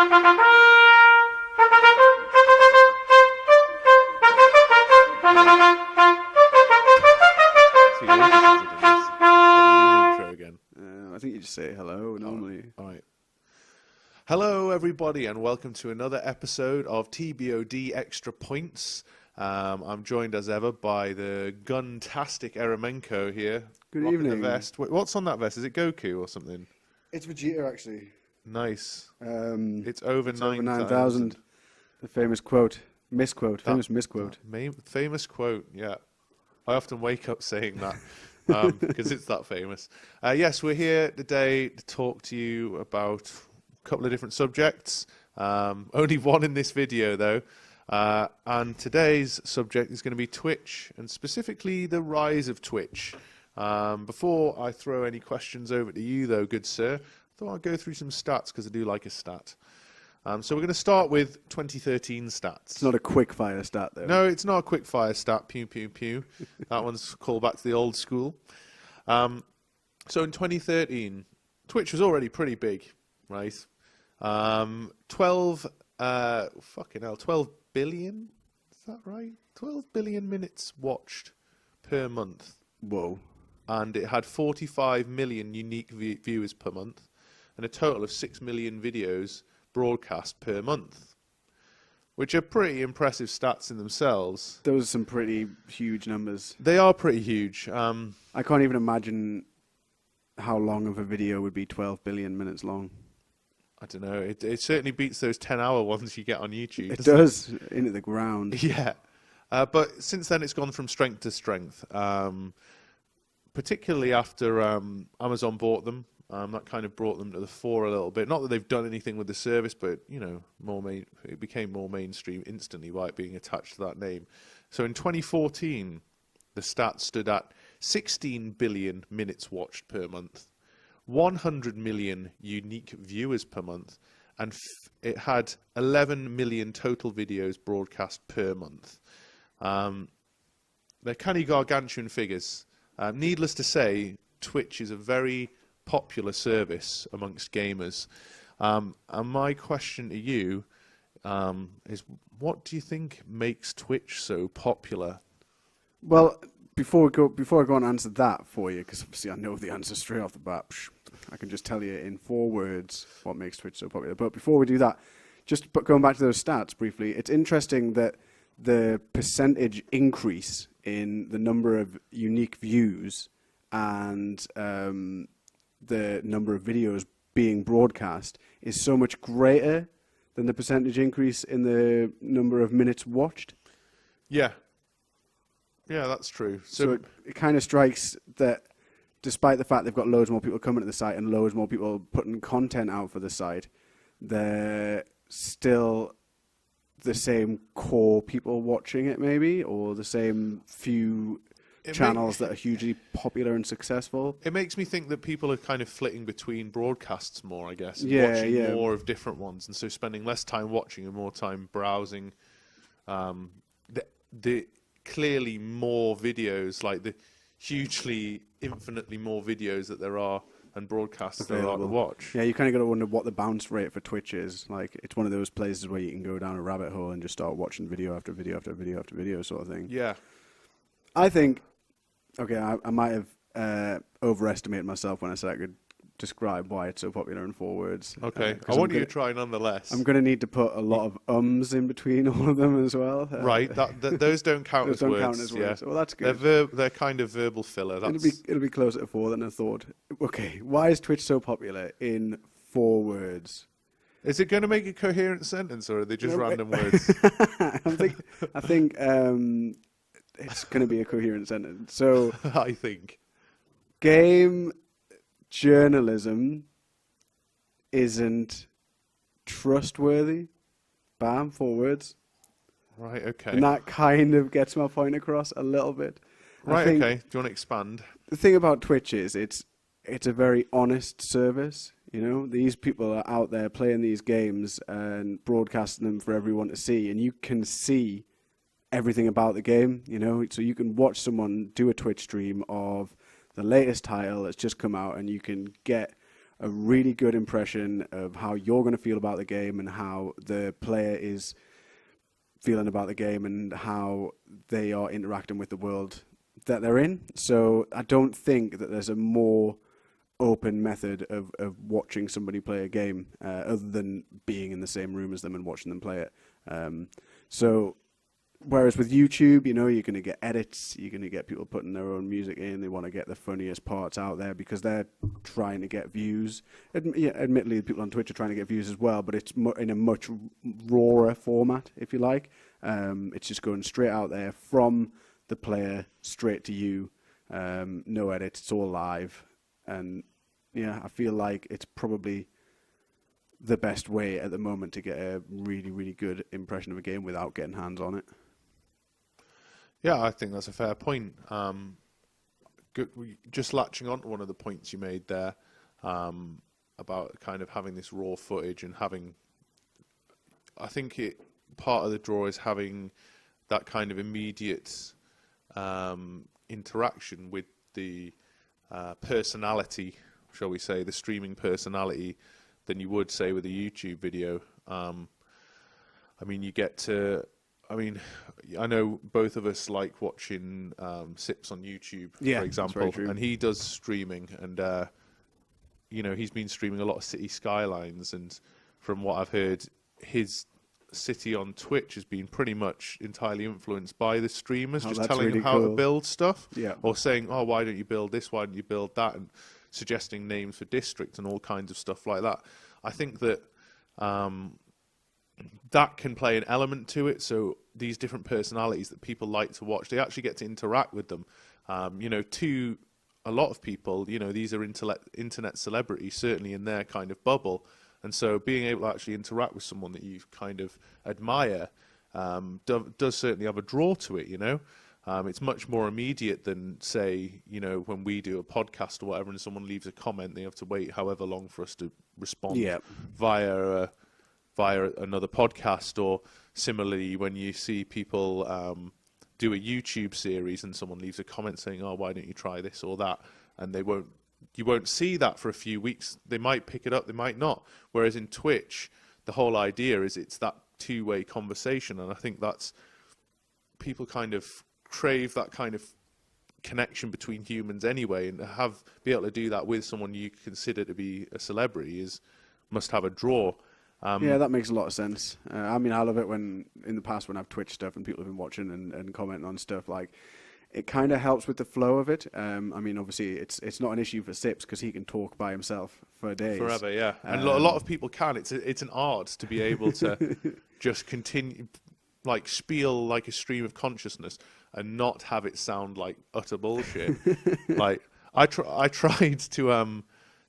I think you just say hello normally. All right. Hello, everybody, and welcome to another episode of TBoD Extra Points. I'm joined as ever by the gun-tastic Eremenko here. Good rocking evening. The vest. Wait, what's on that vest? Is it Goku or something? It's Vegeta, actually. Nice. It's over 9,000. The famous quote. Misquote. Famous misquote. Famous quote, yeah. I often wake up saying that because it's that famous. Yes, we're here today to talk to you about a couple of different subjects. Only one in this video, though. And today's subject is going to be Twitch, and specifically the rise of Twitch. Before I throw any questions over to you, though, good sir, I thought I'd go through some stats because I do like a stat. So we're going to start with 2013 stats. It's not a quick fire stat, though. No, it's not a quick fire stat. Pew, pew, pew. That one's called back to the old school. So in 2013, Twitch was already pretty big, right? 12 billion? Is that right? 12 billion minutes watched per month. Whoa. And it had 45 million unique viewers per month, and a total of 6 million videos broadcast per month, which are pretty impressive stats in themselves. Those are some pretty huge numbers. They are pretty huge. I can't even imagine how long of a video would be 12 billion minutes long. I don't know. It certainly beats those 10-hour ones you get on YouTube. It does, into the ground. Yeah. But since then, it's gone from strength to strength, particularly after Amazon bought them. That kind of brought them to the fore a little bit. Not that they've done anything with the service, but, you know, it became more mainstream instantly by it being attached to that name. So in 2014, the stats stood at 16 billion minutes watched per month, 100 million unique viewers per month, and it had 11 million total videos broadcast per month. They're kind of gargantuan figures. Needless to say, Twitch is a very popular service amongst gamers. And my question to you is, what do you think makes Twitch so popular? Well, before I go and answer that for you, because obviously I know the answer straight off the bat, I can just tell you in 4 words what makes Twitch so popular. But before we do that, just going back to those stats briefly, it's interesting that the percentage increase in the number of unique views and the number of videos being broadcast is so much greater than the percentage increase in the number of minutes watched. Yeah. Yeah, that's true. So it kind of strikes that despite the fact they've got loads more people coming to the site and loads more people putting content out for the site, they're still the same core people watching it, maybe, or the same few channels that are hugely popular and successful. It makes me think that people are kind of flitting between broadcasts more, I guess, and watching more of different ones, and so spending less time watching and more time browsing. The clearly more videos, like the hugely, infinitely more videos that there are and broadcasts there are to watch. Yeah, you kind of got to wonder what the bounce rate for Twitch is. Like, it's one of those places where you can go down a rabbit hole and just start watching video after video after video after video sort of thing. Yeah. I think, okay, I might have overestimated myself when I said I could describe why it's so popular in 4 words. Okay, I want you to try nonetheless. I'm going to need to put a lot of ums in between all of them as well. Right, those don't count those as don't words. Count as words. Yeah. Well, that's good. They're kind of verbal filler. It'll be closer to 4 than I thought. Okay, why is Twitch so popular in 4 words? Is it going to make a coherent sentence, or are they just random words? I think it's going to be a coherent sentence. So I think game journalism isn't trustworthy. Bam, 4 words. Right, okay. And that kind of gets my point across a little bit. Right, okay. Do you want to expand? The thing about Twitch is it's a very honest service. You know, these people are out there playing these games and broadcasting them for everyone to see, and you can see everything about the game, you know. So you can watch someone do a Twitch stream of the latest title that's just come out, and you can get a really good impression of how you're going to feel about the game and how the player is feeling about the game and how they are interacting with the world that they're in. So I don't think that there's a more open method of watching somebody play a game other than being in the same room as them and watching them play it. So whereas with YouTube, you know, you're going to get edits, you're going to get people putting their own music in, they want to get the funniest parts out there because they're trying to get views. Admittedly, people on Twitch are trying to get views as well, but it's in a much rawer format, if you like. It's just going straight out there from the player, straight to you. No edit, it's all live. And yeah, I feel like it's probably the best way at the moment to get a really, really good impression of a game without getting hands on it. Yeah, I think that's a fair point. Good, just latching on to one of the points you made there about kind of having this raw footage and having, I think part of the draw is having that kind of immediate interaction with the personality, shall we say, the streaming personality, than you would say with a YouTube video. I mean, you get to. I mean, I know both of us like watching Sips on YouTube, for example, and he does streaming, and you know, he's been streaming a lot of City Skylines, and from what I've heard, his City on Twitch has been pretty much entirely influenced by the streamers, just telling him how to build stuff, or saying, "Oh, why don't you build this? Why don't you build that?" and suggesting names for district and all kinds of stuff like that. I think that that can play an element to it. So these different personalities that people like to watch, they actually get to interact with them. You know, to a lot of people, you know, these are internet celebrities, certainly in their kind of bubble. And so being able to actually interact with someone that you kind of admire does certainly have a draw to it, you know. It's much more immediate than, say, you know, when we do a podcast or whatever and someone leaves a comment, they have to wait however long for us to respond via another podcast. Or similarly, when you see people do a YouTube series and someone leaves a comment saying, "Oh, why don't you try this or that?" and you won't see that for a few weeks. They might pick it up, they might not. Whereas in Twitch, the whole idea is it's that two-way conversation, and I think that's people kind of crave that kind of connection between humans anyway, and be able to do that with someone you consider to be a celebrity must have a draw. Yeah, that makes a lot of sense. I mean, I love it when in the past when I've Twitch stuff and people have been watching and commenting on stuff, like it kind of helps with the flow of it. I mean, obviously it's not an issue for Sips because he can talk by himself for days. Forever, yeah. And a lot of people can. It's an art to be able to just continue, like spiel like a stream of consciousness and not have it sound like utter bullshit. Like I tried to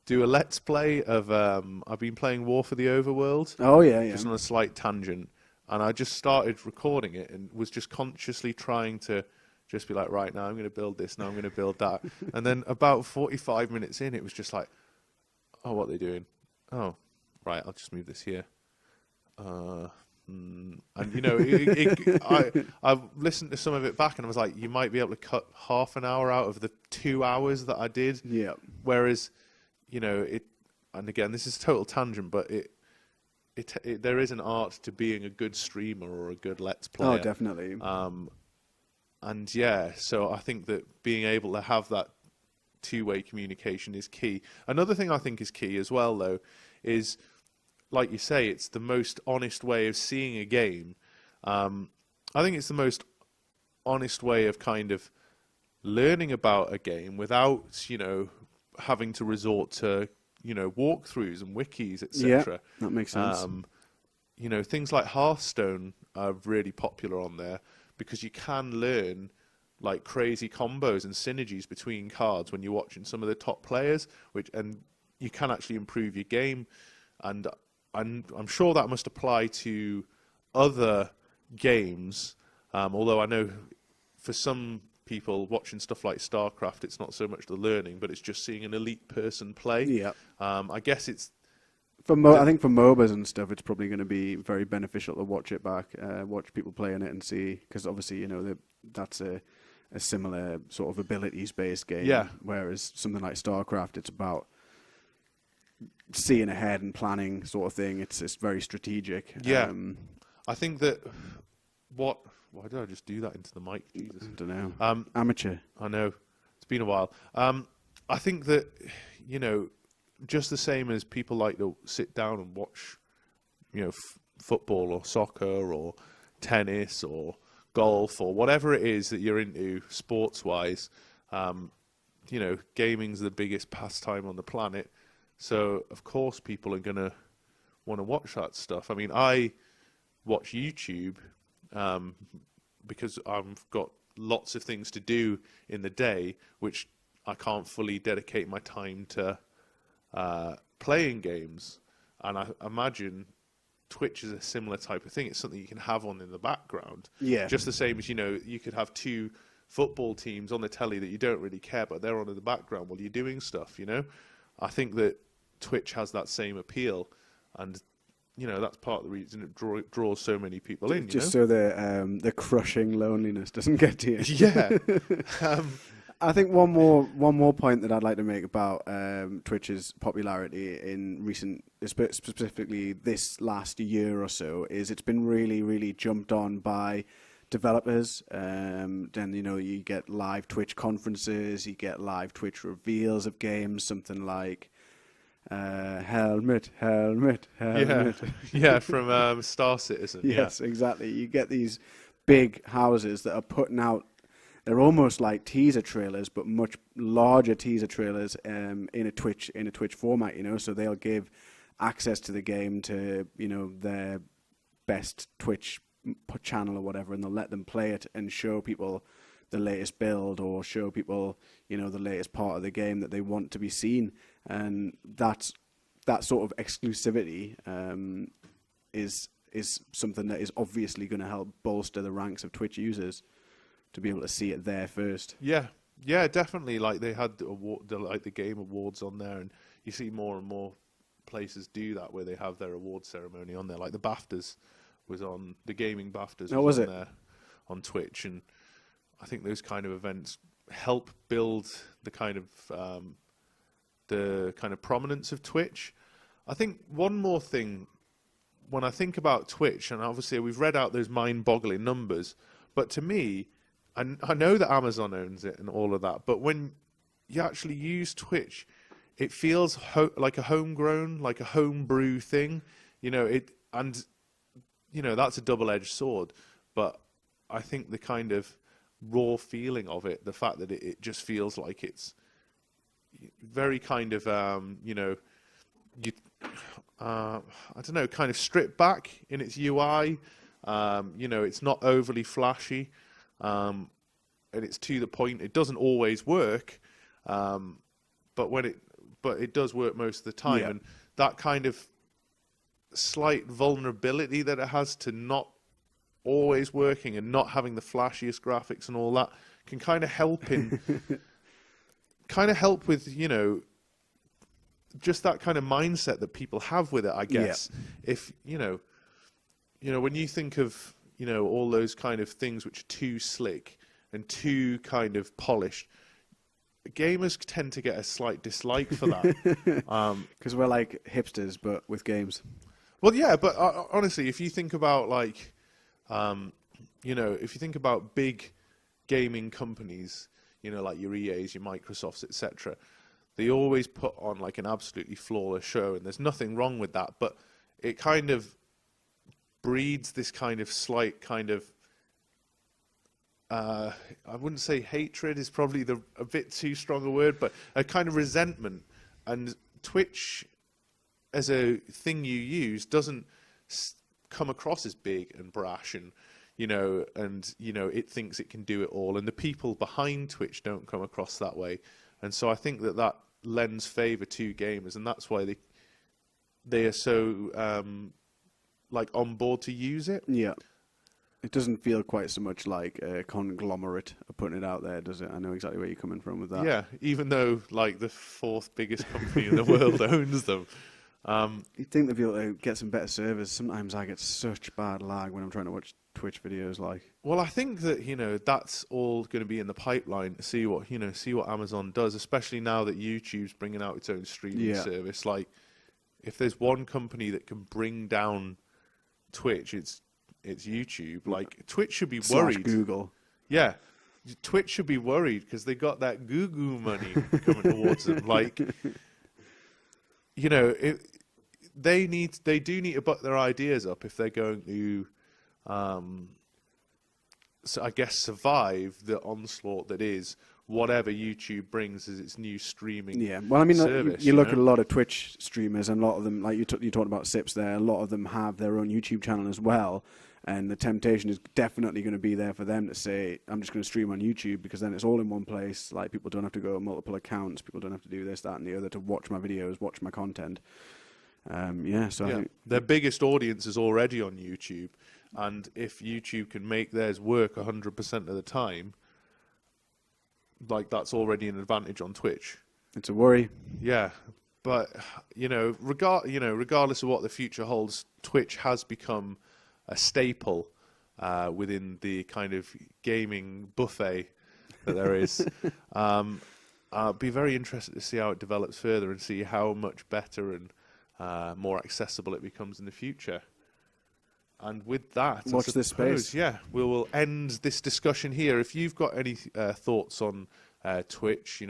do a let's play of I've been playing War for the Overworld. Oh yeah. Just on a slight tangent, and I just started recording it and was just consciously trying to just be like, right, now I'm going to build this, now I'm going to build that, and then about 45 minutes in, it was just like, oh, what are they doing? Oh, right, I'll just move this here. And you know, I've listened to some of it back, and I was like, you might be able to cut half an hour out of the 2 hours that I did. Yeah. Whereas, you know, and again, this is a total tangent, but there is an art to being a good streamer or a good let's player. Oh, definitely. And yeah, so I think that being able to have that two-way communication is key. Another thing I think is key as well, though, is, like you say, it's the most honest way of seeing a game. I think it's the most honest way of kind of learning about a game without, you know, having to resort to, you know, walkthroughs and wikis, etc. Yeah, that makes sense. You know, things like Hearthstone are really popular on there because you can learn like crazy combos and synergies between cards when you're watching some of the top players, and you can actually improve your game. And I'm sure that must apply to other games, although I know for some people watching stuff like StarCraft, it's not so much the learning, but it's just seeing an elite person play. Yeah. I guess it's... I think for MOBAs and stuff, it's probably going to be very beneficial to watch it back, watch people playing it and see, because obviously, you know, that's a similar sort of abilities-based game. Yeah. Whereas something like StarCraft, it's about seeing ahead and planning sort of thing. It's very strategic. Yeah. I think that why did I just do that into the mic? Jesus. I don't know. Amateur. I know. It's been a while. I think that, just the same as people like to sit down and watch, football or soccer or tennis or golf or whatever it is that you're into sports-wise, gaming's the biggest pastime on the planet. So, of course, people are going to want to watch that stuff. I mean, I watch YouTube because I've got lots of things to do in the day, which I can't fully dedicate my time to playing games. And I imagine Twitch is a similar type of thing. It's something you can have on in the background. Yeah. Just the same as, you could have two football teams on the telly that you don't really care, but they're on in the background while you're doing stuff, I think that Twitch has that same appeal, and that's part of the reason it draws so many people in. Just so the crushing loneliness doesn't get to you. Yeah. I think one more point that I'd like to make about Twitch's popularity in specifically this last year or so, is it's been really, really jumped on by developers. Then you get live Twitch conferences, you get live Twitch reveals of games, something like helmet. Yeah, from Star Citizen. Yes, exactly. You get these big houses that are putting out. They're almost like teaser trailers, but much larger teaser trailers in a Twitch format. So they'll give access to the game to their best Twitch channel or whatever, and they'll let them play it and show people the latest build or show people the latest part of the game that they want to be seen. And that sort of exclusivity is something that is obviously going to help bolster the ranks of Twitch users, to be able to see it there first. Yeah, definitely. Like, they had the Game Awards on there, and you see more and more places do that, where they have their award ceremony on there. Like the BAFTAs was on, the gaming BAFTAs was on there on Twitch, and I think those kind of events help build the kind of prominence of Twitch. I think one more thing, when I think about Twitch, and obviously we've read out those mind-boggling numbers, but to me, I know that Amazon owns it and all of that, but when you actually use Twitch, it feels like a homegrown, like a homebrew thing. That's a double-edged sword. But I think the kind of raw feeling of it, the fact that it just feels like it's very kind of, I don't know, kind of stripped back in its UI. It's not overly flashy. And it's to the point. It doesn't always work, but it does work most of the time. Yeah. And that kind of slight vulnerability that it has to not always working and not having the flashiest graphics and all that can kind of help with just that kind of mindset that people have with it. I guess if when you think of all those kind of things which are too slick and too kind of polished, gamers tend to get a slight dislike for that. Because we're like hipsters, but with games. Well, yeah, but honestly, if you think about if you think about big gaming companies, like your EAs, your Microsofts, etc., they always put on like an absolutely flawless show, and there's nothing wrong with that, but it kind of breeds this kind of slight kind of I wouldn't say hatred is probably a bit too strong a word, but a kind of resentment. And Twitch, as a thing you use, doesn't come across as big and brash, and it thinks it can do it all. And the people behind Twitch don't come across that way. And so I think that lends favour to gamers, and that's why they are so on board to use it. Yeah. It doesn't feel quite so much like a conglomerate of putting it out there, does it? I know exactly where you're coming from with that. Yeah, even though the fourth biggest company in the world owns them. You'd think they'd be able to get some better servers. Sometimes I get such bad lag when I'm trying to watch Twitch videos. Well, I think that that's all going to be in the pipeline to see what Amazon does, especially now that YouTube's bringing out its own streaming service. if there's one company that can bring down Twitch, it's YouTube. Like, Twitch should be Slash worried. Google. Yeah, Twitch should be worried because they got that Google money coming towards them. Like, you know, they do need to buck their ideas up if they're going to, so I guess, survive the onslaught that is whatever YouTube brings as its new streaming. Yeah, well, I mean, service, you look at a lot of Twitch streamers, and a lot of them, like you talked about Sips there, a lot of them have their own YouTube channel as well. And the temptation is definitely going to be there for them to say, I'm just going to stream on YouTube, because then it's all in one place. Like, people don't have to go multiple accounts. People don't have to do this, that, and the other to watch my videos, watch my content. I think their biggest audience is already on YouTube. And if YouTube can make theirs work 100% of the time, like, that's already an advantage on Twitch. it's a worry. Yeah. But, regardless of what the future holds, Twitch has become a staple within the kind of gaming buffet that there is. I'll be very interested to see how it develops further and see how much better and more accessible it becomes in the future. And with that, watch this space. Yeah, we will end this discussion here. If you've got any thoughts on Twitch,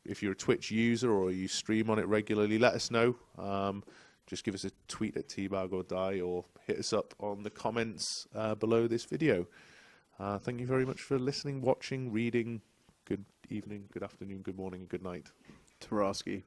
if you're a Twitch user or you stream on it regularly, let us know. Just give us a tweet at TBoD or hit us up on the comments below this video. Thank you very much for listening, watching, reading. Good evening, good afternoon, good morning, and good night. Tarowski.